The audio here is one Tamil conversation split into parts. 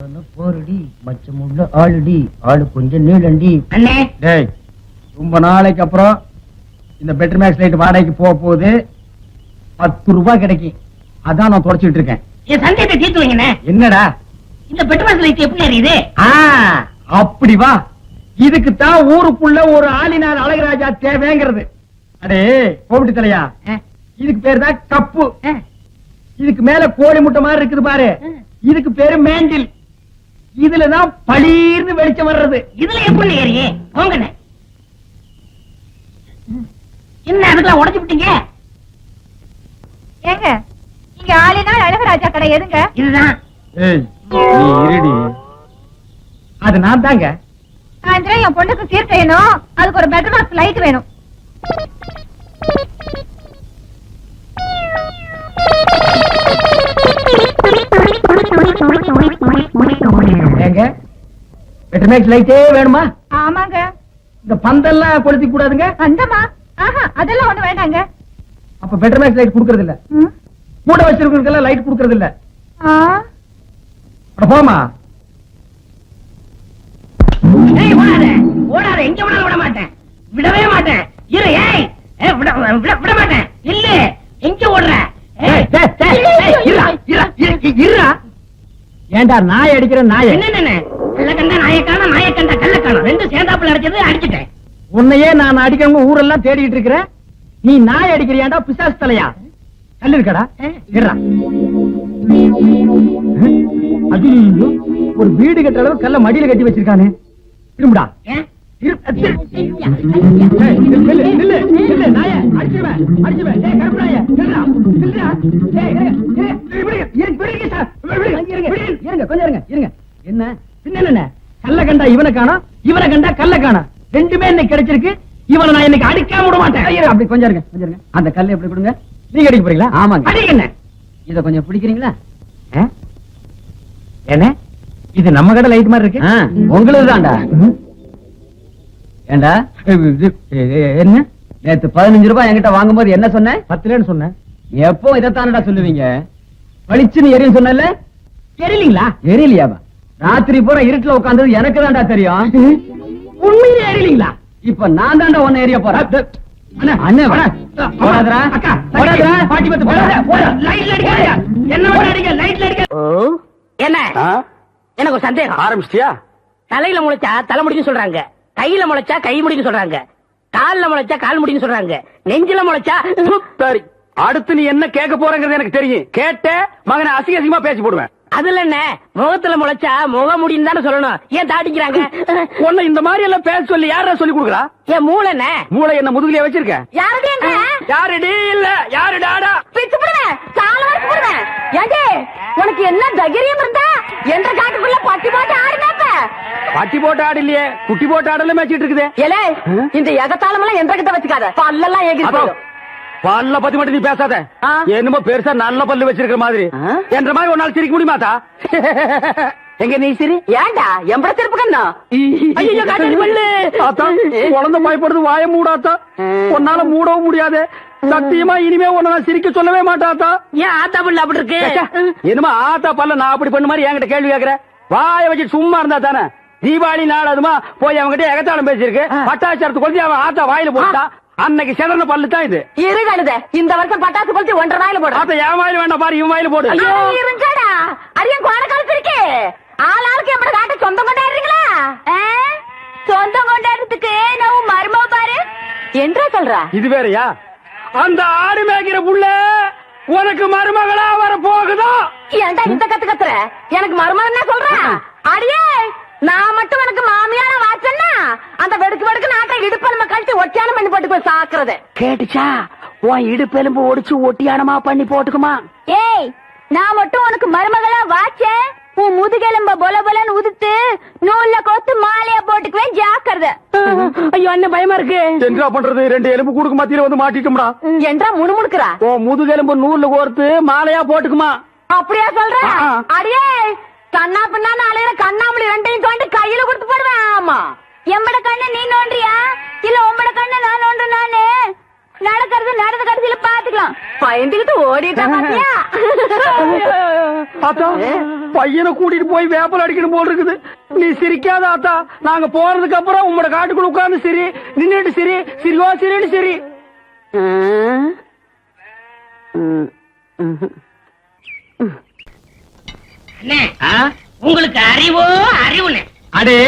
போரடி மச்சமுள்ள ஆளுடி ஆளு கொஞ்சம் நீளண்டி. அண்ணே டேய், ரொம்ப நாளைக்கு அப்புறம் இந்த பெட்டர் மேக்ஸ் லைட் வாடகைக்கு போக போகுது. 10 ரூபாய் கிடைக்கும். அதான் நான் தொடச்சிட்டு இருக்கேன். என் சந்தேகத்தை தீர்த்து வைங்கண்ணே. என்னடா இந்த பெட்ரோல் லைட் எப்படி எரியுது? அப்படி வா. இதுக்குத்தான் ஊருக்குள்ள ஒரு ஆளினார் அழகராஜா தேவைங்கிறது. அடே கோவிட்டு தலையா, இதுக்கு பேரு தான் கப்பு. இதுக்கு மேல கோழி முட்டை மாதிரி இருக்குது பாரு, இதுக்கு பேரு மேண்டில். இதுலதான் பளீர்னு வெளிச்சம் வர்றது. இதுல எப்படி ஏறியே போங்கண்ணே. என்ன அதுக்கெல்லாம் உடைச்சு விட்டீங்க? ஏங்க இங்க ஆளினால் அழகராஜா கடை எதுங்க? இதுதான். ஏய், நீ இருடி. அது நான் தாங்க. சாயந்தரம் என் பொண்ணுக்கு சீர் செய்யணும், அதுக்கு ஒரு பெட்ரோல் பாக்ஸ் லைட் வேணும். ஏங்க பெட்டர் மேக்ஸ் லைட்டே வேணுமா? ஆமாங்க. இந்த பந்தெல்லாம் கொளுத்தி கூடாதுங்க. அந்தமா அதெல்லாம் ஒண்ணு வேண்டாங்க. அப்ப பெட்டர் மேக்ஸ் லைட் குடுக்கறது இல்ல. மூட வச்சிருக்கிறதுக்கெல்லாம் லைட் குடுக்கறது இல்ல. போமா. ஓடாத, எங்க விட விட மாட்டேன், விடவே மாட்டேன். இரு, ஏய் விட மாட்டேன். இல்ல எங்க ஓடுற? ஏண்டா நாய் அடிக்கிற நாய்? என்ன கல்ல கண்டா நாயை காணோம், நாயை கண்டா கல்ல காணோம். ரெண்டு சேர்ந்தாப்புல அடிச்சது அடிச்சுட்டேன். உன்னையே நான் அடிக்கிறவங்க ஊரெல்லாம் தேடிட்டு இருக்கிறேன். நீ நாய் அடிக்கிறியாண்டா பிசாசு தலையா? கல்லு இருக்கடா, இருடா. ஐயோ, ஒரு வீடு கட்டுற அளவு கல்ல மடியில கட்டி வச்சிருக்கானே. திரும்புடா. என்ன கல்ல கண்டா இவனை காணோம், இவனை கண்டா கல்ல காணோம். ரெண்டுமே இன்னைக்கு கிடைச்சிருக்கு. இவனை நான் இன்னைக்கு அடிக்காம விட மாட்டேன். அப்படி கொஞ்சம் இருங்க, கொஞ்சம் இருங்க. அந்த கல்லை எப்படி கொடுங்க. நீங்க அடிக்க போறீங்களா? ஆமாங்க. அடிக்கண்ண. இத கொஞ்சம் பிடிக்கிறீங்களா? என்ன இது நம்ம கடை லைட் மாதிரி இருக்கு? உங்களுக்கு தான்டா. ஏண்டா என்ன நேத்து 15 ரூபாய் என்கிட்ட வாங்கும்போது என்ன சொன்ன? 10 ரூபான்னு சொன்னேன். எப்போ இதைத்தானடா சொல்லுவீங்க? பளிச்சுன்னு எரியும் சொன்னல, எரியலீங்களா? எரியலையாவா? ராத்திரி பூரா இருட்டுல உட்கார்ந்தது எனக்கு தான்டா தெரியும். உண்மையிலே எரியலீங்களா? இப்ப நான் தான்டா உன்னை எரிய போறேன். என்ன எனக்கு ஒரு சந்தேகம். ஆரம்பிச்சிட்டியா? தலையில முளைச்சா தலை முடின்னு சொல்றாங்க, கையில முளைச்சா கை முடின்னு சொல்றாங்க, கால்ல முளைச்சா கால் முடின்னு சொல்றாங்க, நெஞ்சில முளைச்சா. சரி, அடுத்து நீ என்ன கேட்க போறங்கிறது எனக்கு தெரியும். கேட்ட மகனை அசிங்க அசிங்கமா பேசி போடுவேன். அதுல என்ன முகத்துல முளைச்சா முக முடின்னு தானே சொல்லணும். ஏன் தாடிக்கிறாங்க? உன்னை இந்த மாதிரி எல்லாம் பேச சொல்லி யாரா சொல்லி கொடுக்குறா? என் மூளை என்ன? மூளை என்ன முதுகுலயே வச்சிருக்க? யாருடி? இல்ல யாரு டாடா? உனக்கு என்ன தைரியம் இருந்தா என்ற காட்டுக்குள்ள பட்டி போட்டு ஆடுனாப்ப? பட்டி போட்டு ஆடு இல்லையே, குட்டி போட்டு ஆடல மேய்ச்சிட்டு இருக்குது. ஏலே, இந்த எகத்தாளம் எல்லாம் என்ற கிட்ட வச்சுக்காத, பல்லெல்லாம் ஏகி போயிடும். பல்ல பத்தி மட்டும் நீ பேசாத. என்னமோ பெருசா நல்ல பல்லு வச்சிருக்கிற மாதிரி. என்ற மாதிரி ஒரு நாள் சிரிக்க முடியுமாத்தா? எங்க நீ சிரி. ஏண்டா எம்பட திருப்பு கண்ணா? குழந்தை பயப்படுறது, வாய மூடாத்தா. உன்னால மூடவும் முடியாது. சத்தியமா இனிமே உன்ன நான் சிரிக்க சொல்லவே மாட்டாத்தா. ஏன் ஆத்தா பல்ல அப்படி இருக்கு? என்னமா ஆத்தா பல்ல நான் அப்படி பண்ண மாதிரி என்கிட்ட கேள்வி கேக்குற? வாய வச்சு சும்மா இருந்தா தானே. தீபாவளி நாள் அதுமா போய் அவங்ககிட்ட எகத்தாளம் பேசிருக்கு. பட்டாச்சாரத்து கொளுத்தி அவன் ஆத்தா வாயில போட்டா. அன்னைக்கு செதறன பல்லு தான் இது. இருகழுத இந்த வருஷம் பட்டாசு கொளுத்தி 1.5 வாயில போடு. ஆத்தா என் வாயில வேண்டாம் பாரு, இவன் வாயில போடு. இருங்கடா, அரியன் கோண கழுத்திருக்கு. ஆளாளுக்கு எம்பட காட்ட சொந்தம் கொண்டாடுறீங்களா? சொந்தம் கொண்டாடுறதுக்கு நான் மருமவ பாரு என்றா சொல்றா. இது வேறயா? அந்த ஆடு மேய்க்கிற புள்ள உனக்கு மருமகளா வர போகுதோ? ஏன்டா இந்த கத்துற? எனக்கு மருமகன் என்ன சொல்ற? அடியே, நான் மட்டும் எனக்கு மாமியார வாச்சன்னா அந்த வெடுக்கு வெடுக்கு நாட்டை இடுப்பெலும்ப கழட்டி ஒட்டியான பண்ணி போட்டு போய் சாக்குறது கேட்டுச்சா? உன் இடுப்பெலும்பு ஒடிச்சு ஒட்டியானமா பண்ணி போட்டுக்குமா? ஏய், நான் மட்டும் உனக்கு மருமகளா வாச்சேன், உன் முதுகெலும்ப பொல பொலன்னு உதுத்து நூல்ல கோத்து மாலையா போட்டுக்குவேன், ஜாக்கிரதை. ஐயோ, என்ன பயமா இருக்கு. என்ன பண்றது? 2 எலும்பு கூடுக்கு மத்தியில வந்து மாட்டிட்டோம்டா. என்றா முணுமுணுக்குறா? ஓ முதுகெலும்பு நூல்ல கோர்த்து மாலையா போட்டுக்குமா? அப்படியா சொல்ற? அடியே, கண்ணா பின்னான்னு அலையிற கண்ணாமணி 2ஐயும் தோண்டி கையில கொடுத்து போடுவேன். ஆமா, எம்பட கண்ணு நீ நோண்டியா இல்ல உம்பட கண்ணு நான் நோண்டு? நானு நடக்கிறது நடந்த கடைசியில பாத்துக்கலாம். பயந்துகிட்டு ஓடிட்டா பாத்தியா? ஆத்தா பையனை கூட்டிட்டு போய் வேப்பல் அடிக்கணும் போல் இருக்குது. நீ சிரிக்காத ஆத்தா. நாங்க போறதுக்கு அப்புறம் உங்களோட காட்டுக்குள்ள உட்கார்ந்து சரி நின்னுட்டு சரி சிரிவா சரின்னு சரி. உங்களுக்கு அறிவோ அறிவுன்னு. அடே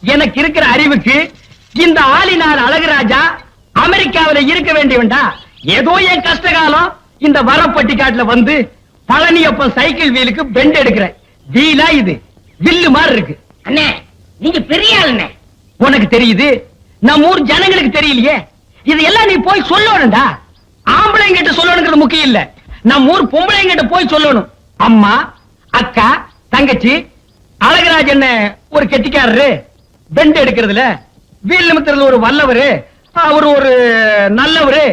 எனக்கு இருக்கிற அறிவுக்கு இந்த ஆளினார் அழகுராஜா அமெரிக்காவில இருக்க வேண்டியவன்டா. ஏதோ என் கஷ்ட காலம் இந்த வரப்பட்டி காட்டுல வந்து பழனியப்பன் சைக்கிள் வீலுக்கு பெண்ட் எடுக்கிறேன். வீலா இது வில்லு மாதிரி இருக்கு. அண்ணே நீங்க பெரிய ஆளுண்ணே. உனக்கு தெரியுது, நம்ம ஊர் ஜனங்களுக்கு தெரியலையே. இது எல்லாம் நீ போய் சொல்லணும்டா. ஆம்பளைங்கிட்ட சொல்லணுங்கிறது முக்கியம் இல்ல, நம்ம ஊர் பொம்பளைங்கிட்ட போய் சொல்லணும். அம்மா, அக்கா, தங்கச்சி, அழகராஜன் ஒரு கெட்டிக்காரரு, பெண்ட் எடுக்கிறதுல வீல் நிமித்தத்துல ஒரு வல்லவரு, அவரு ஒரு நல்லவரு,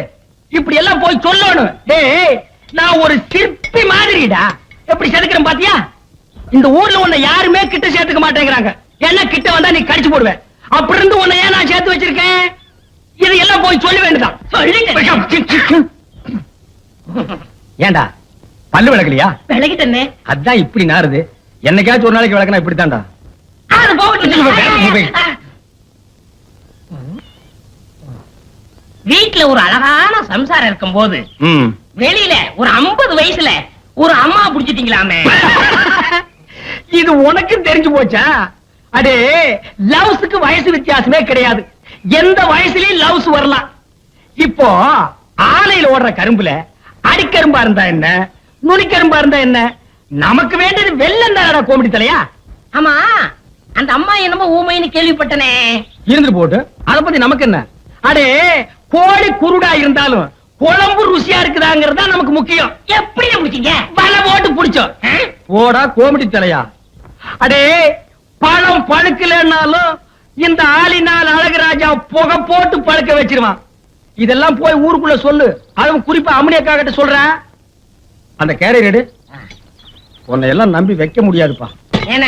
இப்படி எல்லாம் போய் சொல்லணும். டேய் நான் ஒரு சிற்பி மாதிரிடா. எப்படி செதுக்கிறேன் பாத்தியா? இந்த ஊர்ல உன்னை யாருமே கிட்ட சேர்த்துக்க மாட்டேங்கிறாங்க. ஏன்னா கிட்ட வந்தா நீ கடிச்சு போடுவேன். அப்படி இருந்து உன்னை ஏன் நான் சேர்த்து வச்சிருக்கேன்? இது எல்லாம் போய் சொல்ல வேண்டியதான். ஏண்டா பல்லு விளக்கலையா? விளக்கிட்டே. அதான் இப்படி நாருது. என்னைக்காச்சும் ஒரு நாளைக்கு விளக்கனா இப்படித்தான்டா. வீட்டுல ஒரு அழகான சம்சாரம் இருக்கும் போது வெளியில ஒரு 50 வயசுல ஒரு அம்மா புடிச்சிட்டீங்களாமே. இது உனக்கு தெரிஞ்சு போச்சா? அடே லவ்ஸுக்கு வயசு வித்தியாசமே கிடையாது. எந்த வயசுலயும் லவ்ஸ் வரலாம். இப்போ ஆலையில ஓடுற கரும்புல அடிக்கரும்பா இருந்தா என்ன, நுனிக்கரும்பா இருந்தா என்ன? நமக்கு வேண்டியது வெள்ளம் தானடா கோமிடி தலையா. ஆமா அந்த அம்மா என்னமோ ஊமைன்னு கேள்விப்பட்டனே. இருந்துட்டு போட்டு அத பத்தி நமக்கு என்ன? அடே கோழி குருடா இருந்தாலும் குழம்பு ருசியா இருக்குதாங்கிறதா நமக்கு முக்கியம். எப்படி பிடிச்சீங்க? வலை போட்டு புடிச்சோம். போடா கோமிடி தலையா. அடே பழம் பழுக்கலன்னாலும் இந்த ஆளினால் அழகுராஜா புகை போட்டு பழுக்க வச்சிருவான். இதெல்லாம் போய் ஊருக்குள்ள சொல்லு. அதுவும் குறிப்பா அம்மனியக்கா கிட்ட சொல்றேன். அந்த கேரியர் எடு. உன்னை எல்லாம் நம்பி வைக்க முடியாதுப்பா. என்ன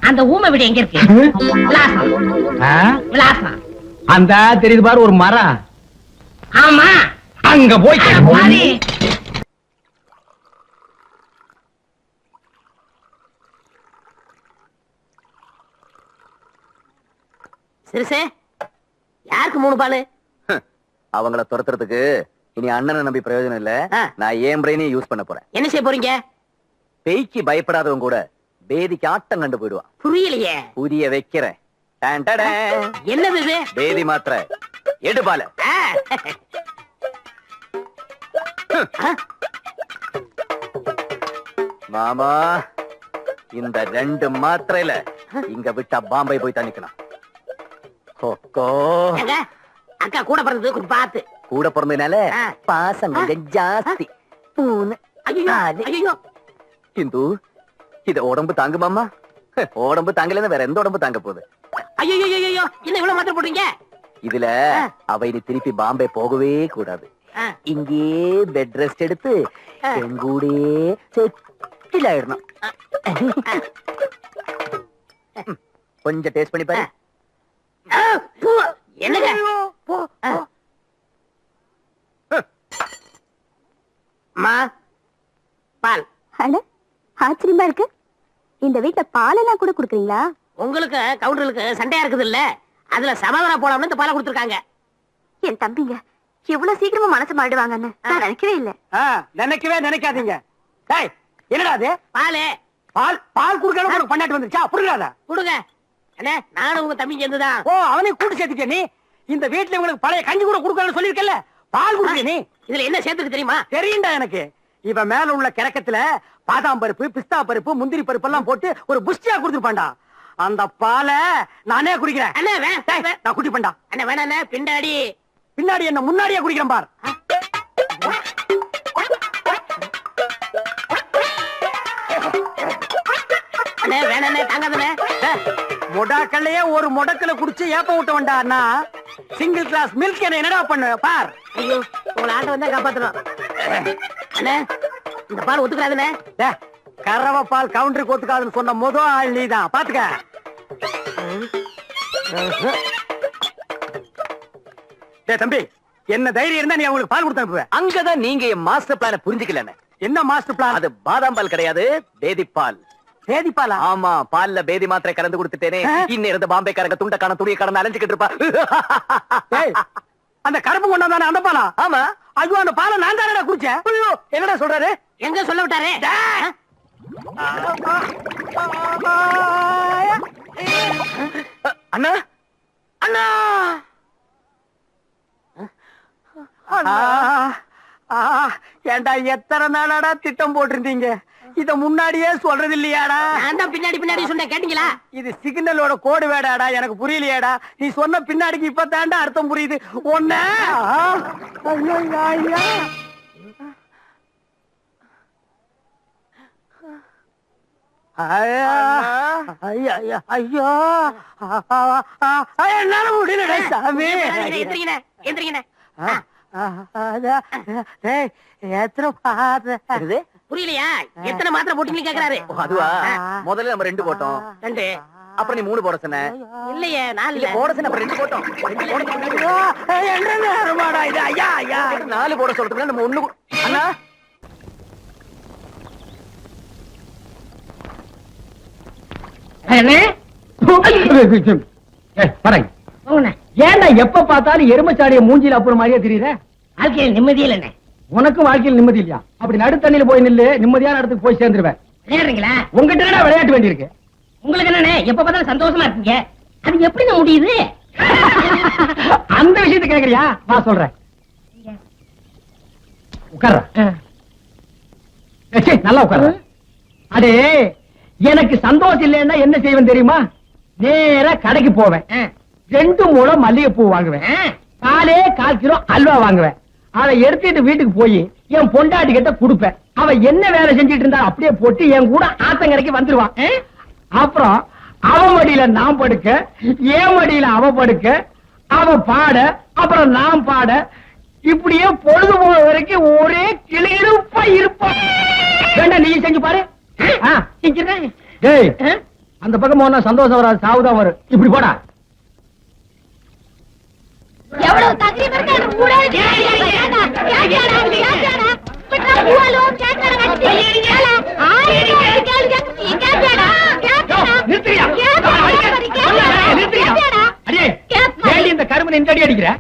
அந்த ஊமை வீடு எங்க இருக்கு? விலாசம். விலாசம் அந்த தெரியுது பாரு ஒரு மரம். ஆமா அங்க போய் சிறுசே யாருக்கு 3 பாலு? அவங்கள துரத்துறதுக்கு இனி அண்ணனை நம்பி பிரயோஜனம் இல்ல. நான் ஏன் பிரெயினையும் யூஸ் பண்ண போறேன். என்ன செய்ய போறீங்க? பேய்க்கு பயப்படாதவங்க கூட பேதிக்கு ஆட்டம் கண்டு போயிடுவான். புரியலையே. புரிய வைக்கிறேன். என்னது இது? பேதி மாத்திரை எடு பால. மாமா இந்த 2 மாத்திரையில இங்க விட்டா பாம்பே போய் தணிக்கணும். அக்கா கூட பிறந்தது கொஞ்சம் பார்த்து. கூட பிறந்ததுனால பாசம் ஜாஸ்தி. இந்து இத உடம்பு தாங்குமாமா? உடம்பு தாங்கலன்னா வேற எந்த உடம்பு தாங்க போகுது? ஐயோ என்ன இவ்வளவு மாத்திரை போடுறீங்க? இதுல அவை நீ திருப்பி பாம்பே போகவே கூடாது. இங்கே பெட் ரெஸ்ட் எடுத்து எங்கூடே செட்டில் ஆயிடணும். கொஞ்சம் டேஸ்ட் பண்ணி பாரு. என்னங்க பால்? ஆச்சரியமா இருக்கு. இந்த வீட்டுல பாலெல்லாம் கூட குடுக்குறீங்களா? உங்களுக்கு கவுண்டர்களுக்கு சண்டையா இருக்குது இல்ல, அதுல சமாதானம் போலாம்னு இந்த பாலை கொடுத்துருக்காங்க. என் தம்பிங்க எவ்வளவு சீக்கிரமா மனசு மாறிடுவாங்கன்னு நான் நினைக்கவே இல்ல. நினைக்கவே நினைக்காதீங்க. என்னடா அது? பாலு. பால் பால் குடுக்கணும் பண்ணாட்டு வந்துருச்சா? புரியாதா? கொடுங்க அண்ணே. நானும் உங்க தம்பி சேர்ந்துதான். ஓ அவனையும் கூட்டு சேர்த்துக்க. நீ இந்த வீட்டுல உங்களுக்கு பழைய கஞ்சி கூட குடுக்கணும்னு சொல்லிருக்கல. பால் குடுக்க நீ. இதுல என்ன சேர்த்துக்கு தெரியுமா? தெரியும்டா எனக்கு. இவன் மேல உள்ள கிறக்கத்துல பாதாம் பருப்பு, பிஸ்தா பருப்பு, முந்திரி பருப்பு எல்லாம் போட்டு ஒரு புஷ்டியா கொடுத்துருப்பான்டா. அந்த பாலை நானே குடிக்கிறேன். அண்ணே நான் குடிப்பேன்டா. அண்ணே வேணாண்ணே. பின்னாடி பின்னாடி என்ன முன்னாடியே குடிக்கிறேன் பார். அண்ணே வேணாண்ணே. தாங்காதண்ணே. மொடாக்கள்லயே ஒரு முடக்கல குடிச்சு ஏப்ப விட்ட வேண்டாண்ணா. சிங்கிள் கிளாஸ் மில்க் என்ன என்னடா பண்ணு பார். ஐயோ உங்களை ஆட்ட வந்தா காப்பாத்துறோம். அண்ணே இந்த பால் ஒத்துக்கிறாதுண்ணே. கறவை பால் கவுண்டருக்கு ஒத்துக்காதுன்னு சொன்ன முதல் ஆள் நீதான். பாத்துக்க. தம்பி என்ன தைரியம் இருந்தா நீ அவங்களுக்கு பால் கொடுத்து அனுப்புவ. அங்கதான் நீங்க என் மாஸ்டர் பிளான புரிஞ்சுக்கலன்னு. என்ன மாஸ்டர் பிளான்? அது பாதாம் பால் கிடையாது, பேதி பால். பேதி பாலா? ஆமா, பால்ல பேதி மாத்திரை கலந்து கொடுத்துட்டேனே. இன்னும் இருந்து பாம்பே காரங்க துண்டக்கான துணியை கடந்து அலைஞ்சுக்கிட்டு இருப்பா. ஏய், அந்த கருப்பு கொண்டாந்தானே அந்த பாலா? ஆமா. ஐயோ, அந்த பாலை நான் தானடா குடிச்சேன். ஐயோ, என்னடா சொல்றாரு? எங்க சொல்ல விட்டாரு? அண்ணா அண்ணா! ஏண்டா எத்தனை நாளாடா திட்டம் போட்டிருந்தீங்க? இத முன்னாடியே சொல்றது இல்லையாடா? நான் தான் பின்னாடி பின்னாடி சொன்னேன், கேட்டீங்களா? இது சிக்னலோட கோடு வேடாடா, எனக்கு புரியலையாடா. நீ சொன்ன பின்னாடிக்கு இப்ப தாண்டா அர்த்தம் புரியுது. ஒண்ணு ஐயோ, என்னால முடியலடா சாமி. எந்திரிங்கண்ணே, எந்திரிங்கண்ணே. எத்தனை பாத்து புரியலையா? எத்தனை மாத்திரை போட்டீங்கன்னு கேக்குறாரு. அதுவா? முதல்ல நம்ம 2 போட்டோம். 2. அப்புறம் நீ 3 போட சொன்ன. இல்லையே, 4 இல்ல, போட சொன்ன, அப்புறம் 2 போட்டோம். 2 போட சொன்ன. என்ன நேரமாடா இது? ஐயா ஐயா, 4 போட சொல்றதுக்கு நம்ம 1. அண்ணா ஏன்டா எப்ப பார்த்தாலும் எருமச்சாடிய மூஞ்சில அப்புறம் மாதிரியே தெரியுற? வாழ்க்கையில் நிம்மதியே இல்லைண்ணே. உனக்கும் வாழ்க்கையில் நிம்மதி இல்லையா? அப்படி நடுத்தண்ணில போய் நில்லு, நிம்மதியான இடத்துக்கு போய் சேர்ந்துருவேன். விளையாடுறீங்களா? உங்ககிட்ட என்னடா விளையாட்டு வேண்டியிருக்கு? உங்களுக்கு என்னண்ணே எப்ப பார்த்தாலும் சந்தோஷமா இருக்கீங்க? அது எப்படிங்க முடியுது? அந்த விஷயத்தை கேக்குறியா? நான் சொல்றேன். உட்கார்ற. நல்லா உட்கார்ற. அடே, எனக்கு சந்தோஷம் இல்லைன்னா என்ன செய்வேன் தெரியுமா? நேரா கடைக்கு போவேன். 2 முழம் மல்லிகைப்பூ வாங்குவேன். 4 கிலோ அல்வா வாங்குவேன். அதை எடுத்துட்டு வீட்டுக்கு போய் என் பொண்டாட்டி கிட்ட கொடுப்பேன். அவ என்ன வேலை செஞ்சிட்டு இருந்தா அப்படியே போட்டு என் கூட ஆத்தங்கரைக்கு வந்துருவான். அப்புறம் அவ மடியில நான் படுக்க, என் மடியில அவ படுக்க, அவ பாட, அப்புறம் நான் பாட, இப்படியே பொழுது போன வரைக்கும் ஒரே கிளியிருப்பா இருப்பான். வேண்டாம், நீ செஞ்சு பாரு. செஞ்சிருக்கேன். டேய், அந்த பக்கம் போனா சந்தோஷம் வராது, சாவுதான் வரும். இப்படி போடா. எவ்வளவு தகரீப் இருக்கு அந்த ஊரே கேட்டாடா பட்டா ஊலோம் கேட்டாடா கட்டி கேள ஆயிரம் கேள் கேட்டாடா நிறுத்தியா? நிறுத்தியா? அடே, ஏன் இந்த கருமனை இந்த அடி அடிக்கிற?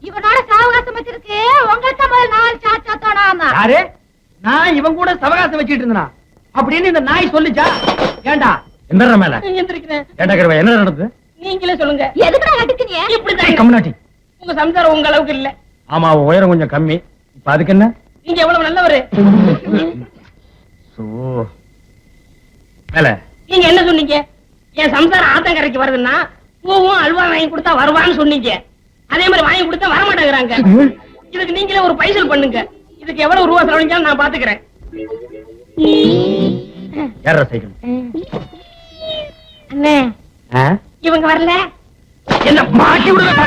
இவனோட சாவகாசம் வச்சிருக்கு. உங்களுக்கு முதல்ல 4 சாட் சாத்தோனாமா. யாரு? நான் இவன் கூட சவகாசம் வச்சிட்டு இருந்தனா அப்படின்னு இந்த நாய் சொல்லுச்சா? ஏண்டா எந்தற மேல எந்திரிக்கிறேன். ஏண்டா கருவா, என்ன நடந்தது? நீங்களே சொல்லுங்க. எதுக்குடா கட்டிக்கினீங்க? இப்படிதான். கம்னாட்டி. உங்க சம்சாரம் உங்க அளவுக்கு இல்ல. ஆமா, உயரம் கொஞ்சம் கம்மி. இப்ப அதுக்கு என்ன? நீங்க எவ்வளவு நல்லவரு. மேல நீங்க என்ன சொன்னீங்க? என் சம்சாரம் ஆத்தங்கரைக்கு வருதுன்னா பூவும் அல்வா வாங்கி கொடுத்தா வருவான்னு சொன்னீங்க. அதே மாதிரி வாங்கி கொடுத்தா வரமாட்டேங்கிறாங்க. இதுக்கு நீங்களே ஒரு பைசல் பண்ணுங்க. இதுக்கு எவ்வளவு ரூபா செலவழிஞ்சாலும் நான் பாத்துக்கிறேன். ஏற சைக்கிள். அண்ணே, இவங்க வரல. என்ன மாட்டி விடுற?